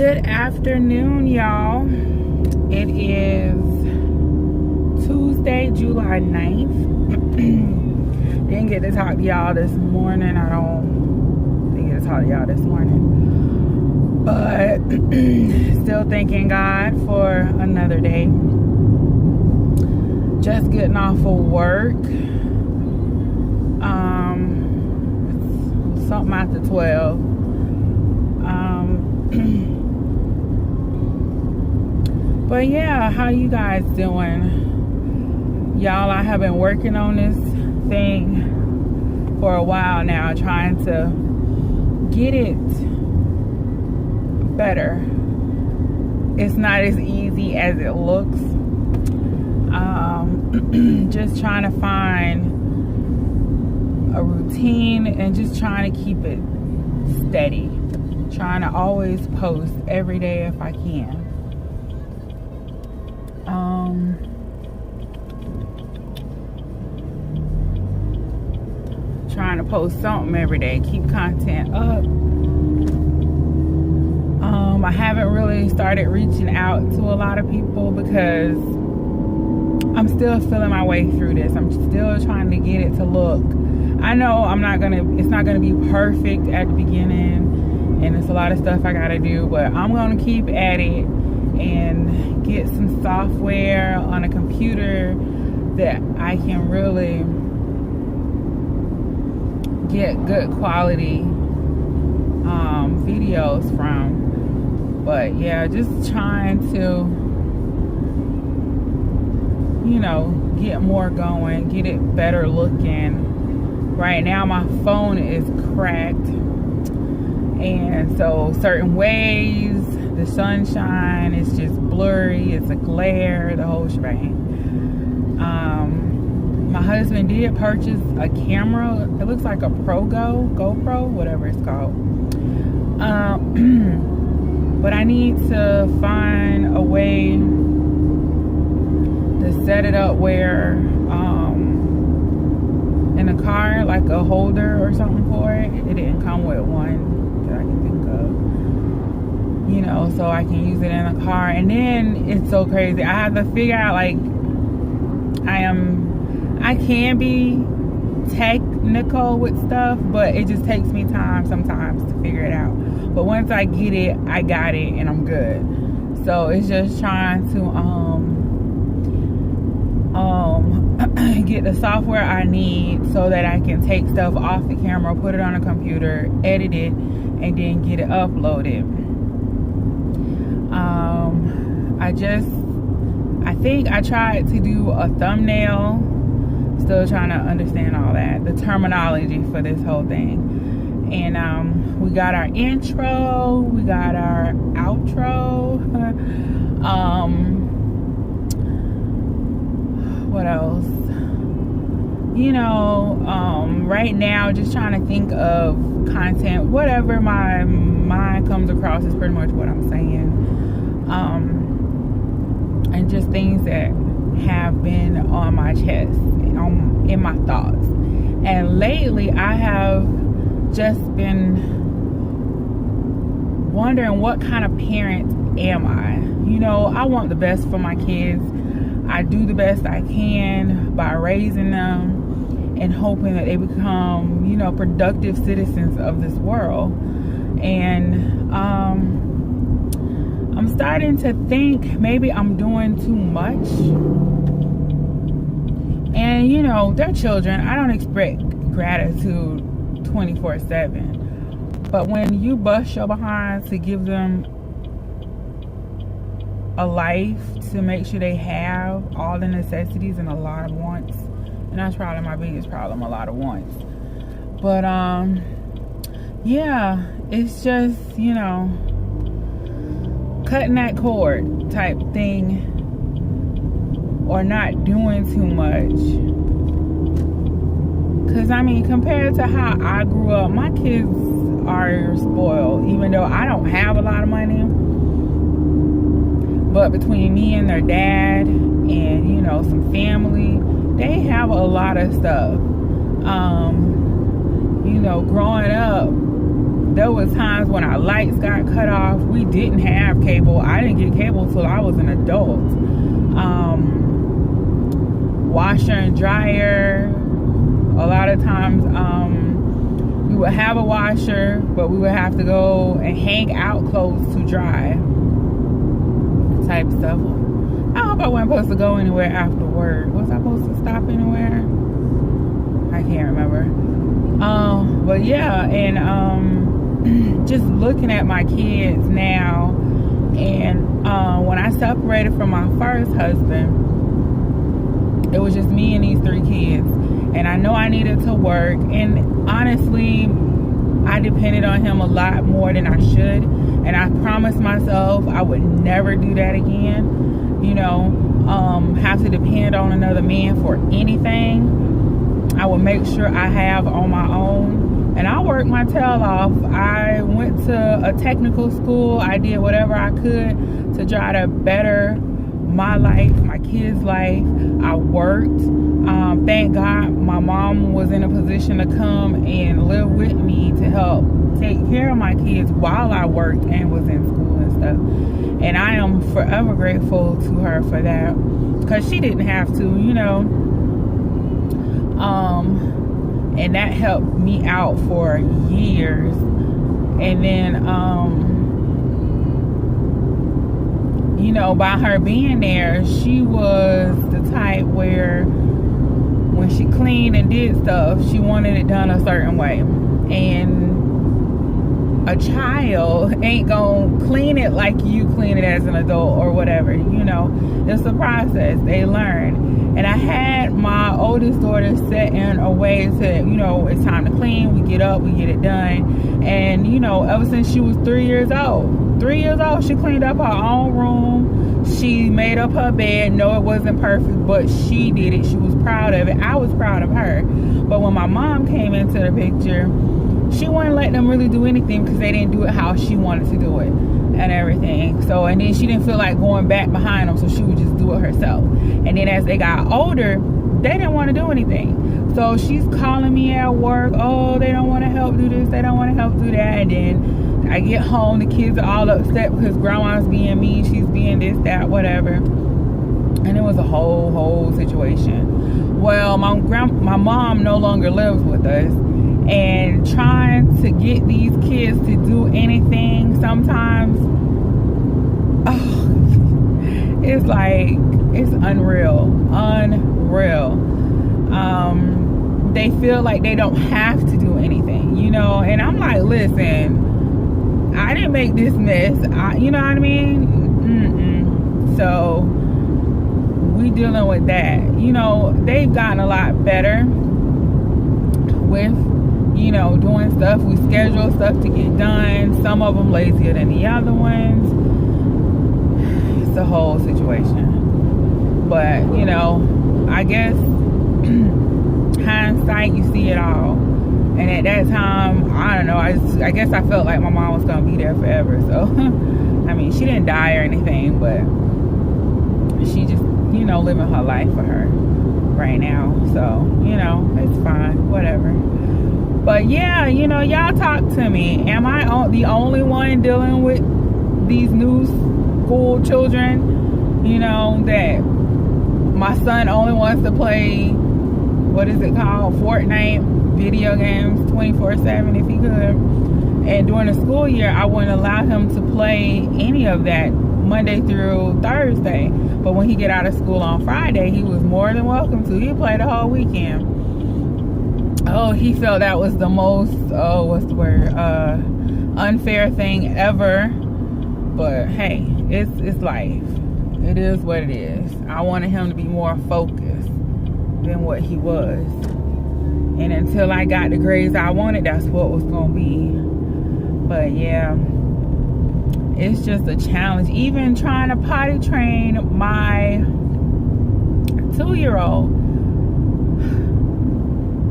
Good afternoon, y'all. It is Tuesday, July 9th. Didn't get to talk to y'all this morning. Didn't get to talk to y'all this morning. But still thanking God for another day. Just getting off of work. Something after 12. But yeah, how you guys doing? Y'all, I have been working on this thing for a while now, trying to get it better. It's not as easy as it looks. Just trying to find a routine and just trying to keep it steady. Trying to always post every day if I can. Trying to post something every day, keep content up. I haven't really started reaching out to a lot of people because I'm still feeling my way through this. I'm still trying to get it to look. I know it's not gonna be perfect at the beginning, and it's a lot of stuff I gotta do, but I'm gonna keep at it and get some software on a computer that I can really get good quality videos from. But yeah, just trying to, get more going, get it better looking. Right now my phone is cracked, and so certain ways, the sunshine is just blurry, it's a glare, the whole shebang. My husband did purchase a camera. It looks like a GoPro, whatever it's called. But I need to find a way to set it up where in a car, like a holder or something for it. It didn't come with one that I can think of. So I can use it in a car. And then it's so crazy. I have to figure out, I can be technical with stuff, but it just takes me time sometimes to figure it out. But once I get it, I got it and I'm good. So it's just trying to get the software I need so that I can take stuff off the camera, put it on a computer, edit it, and then get it uploaded. I think I tried to do a thumbnail. Still trying to understand all that, the terminology for this whole thing. And we got our intro, we got our outro. What else? Right now, just trying to think of content. Whatever my mind comes across is pretty much what I'm saying. And just things that have been on my chest, in my thoughts. And lately, I have just been wondering, what kind of parent am I? I want the best for my kids. I do the best I can by raising them and hoping that they become, productive citizens of this world. And I'm starting to think maybe I'm doing too much. And, they're children. I don't expect gratitude 24/7. But when you bust your behind to give them a life, to make sure they have all the necessities and a lot of wants, and that's probably my biggest problem, a lot of wants. But yeah, it's just cutting that cord type thing, or not doing too much. Because compared to how I grew up, my kids are spoiled, even though I don't have a lot of money. But between me and their dad and some family, they have a lot of stuff. Growing up, There was times when our lights got cut off. We didn't have cable. I didn't get cable till I was an adult. Washer and dryer. A lot of times we would have a washer, but we would have to go and hang out clothes to dry. Type stuff. I hope I wasn't supposed to go anywhere after work. Was I supposed to stop anywhere? I can't remember. But yeah, and just looking at my kids now, and when I separated from my first husband, it was just me and these 3 kids, and I know I needed to work, and honestly, I depended on him a lot more than I should, and I promised myself I would never do that again. You know, have to depend on another man for anything. I would make sure I have on my own, and I worked my tail off. I went to a technical school. I did whatever I could to try to better my life, my kids' life. I worked. Thank God my mom was in a position to come and live with me to help take care of my kids while I worked and was in school and stuff. And I am forever grateful to her for that, because she didn't have to, you know. And that helped me out for years. And then, you know, by her being there, she was the type where when she cleaned and did stuff, she wanted it done a certain way. And a child ain't gonna clean it like you clean it as an adult or whatever, you know. It's a process. They learn. And I had my oldest daughter set in a way to, you know, it's time to clean. We get up, we get it done. And, you know, ever since she was 3 years old, she cleaned up her own room. She made up her bed. No, it wasn't perfect, but she did it. She was proud of it. I was proud of her. But when my mom came into the picture, she wouldn't let them really do anything because they didn't do it how she wanted to do it and everything. So, and then she didn't feel like going back behind them, so she would just do it herself. And then as they got older, they didn't want to do anything. So she's calling me at work. Oh, they don't want to help do this. They don't want to help do that. And then I get home, the kids are all upset because grandma's being mean. She's being this, that, whatever. And it was a whole situation. Well, my mom no longer lives with us. And trying to get these kids to do anything sometimes, it's like, it's unreal. They feel like they don't have to do anything, you know. And I'm like, listen, I didn't make this mess. You know what I mean? So we dealing with that. You know, they've gotten a lot better with, you know, doing stuff. We schedule stuff to get done. Some of them lazier than the other ones. It's a whole situation. But, you know, I guess hindsight, you see it all. And at that time, I don't know, I guess I felt like my mom was going to be there forever. So, I mean, she didn't die or anything, but she just, you know, living her life for her right now. So, you know, it's fine, whatever. But yeah, you know, y'all talk to me. Am I the only one dealing with these new school children? You know, that my son only wants to play, what is it called? Fortnite video games 24/7 if he could. And during the school year, I wouldn't allow him to play any of that Monday through Thursday. But when he get out of school on Friday, he was more than welcome to. He played the whole weekend. Oh, he felt that was the most, unfair thing ever. But hey, it's life. It is what it is. I wanted him to be more focused than what he was. And until I got the grades I wanted, that's what was going to be. But yeah, it's just a challenge. Even trying to potty train my 2-year-old.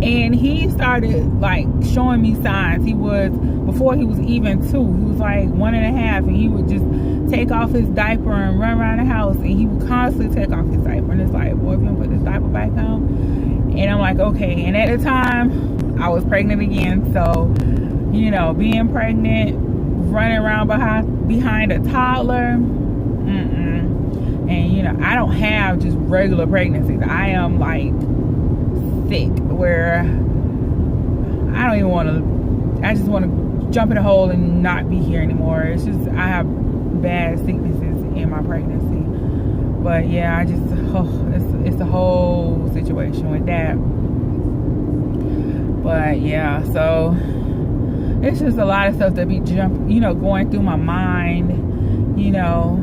And he started like showing me signs. Before he was even 2, he was like 1.5, and he would just take off his diaper and run around the house, and he would constantly take off his diaper. And it's like, boy, if you put this diaper back on. And I'm like, okay. And at the time, I was pregnant again, so you know, being pregnant, running around behind a toddler. And you know, I don't have just regular pregnancies. I am like thick, where I don't even want to, I just want to jump in a hole and not be here anymore. It's just, I have bad sicknesses in my pregnancy. But yeah, I just, it's the whole situation with that. But yeah, so it's just a lot of stuff that be going through my mind. You know,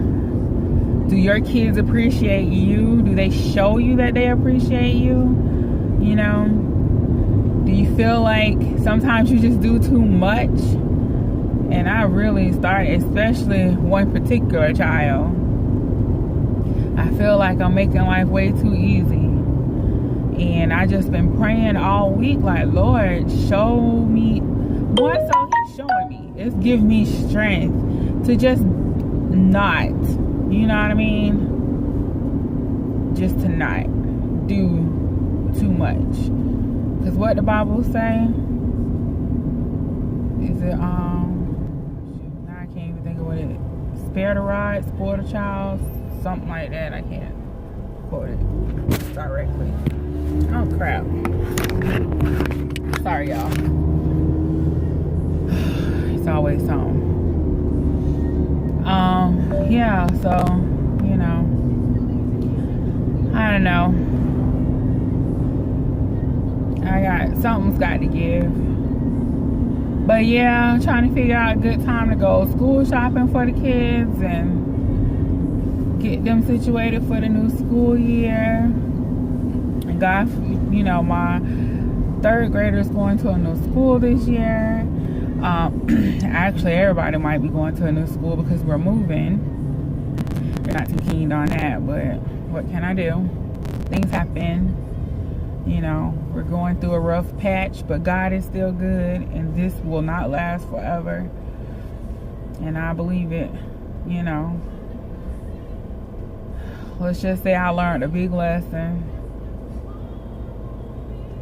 do your kids appreciate you? Do they show you that they appreciate you? You know, do you feel like sometimes you just do too much? And I really started, especially one particular child, I feel like I'm making life way too easy. And I just been praying all week, like, Lord, show me. More so He's showing me. It's giving me strength to just not, you know what I mean? Just to not do too much. Because what the Bible say? Is it, now I can't even think of what it is. Spare the rod, spoil the child, something like that. I can't quote it directly. Oh crap. Sorry y'all. It's always something. Yeah, so, you know, I don't know. Something's got to give. But yeah, I'm trying to figure out a good time to go school shopping for the kids and get them situated for the new school year. And God, you know, my third grader is going to a new school this year. Actually, everybody might be going to a new school because we're moving. We're not too keen on that, but what can I do? Things happen. You know, we're going through a rough patch, but God is still good, and this will not last forever. And I believe it, you know. Let's just say I learned a big lesson.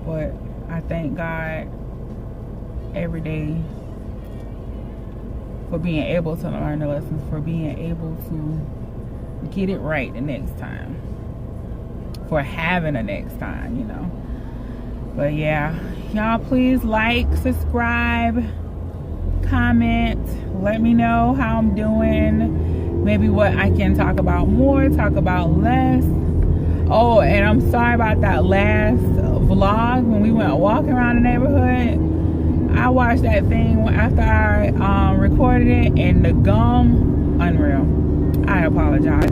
But I thank God every day for being able to learn the lessons, for being able to get it right the next time, for having a next time, you know. But yeah, y'all please like, subscribe, comment, let me know how I'm doing, maybe what I can talk about more, talk about less. Oh, and I'm sorry about that last vlog when we went walking around the neighborhood. I watched that thing after I recorded it, and the gum, unreal. I apologize.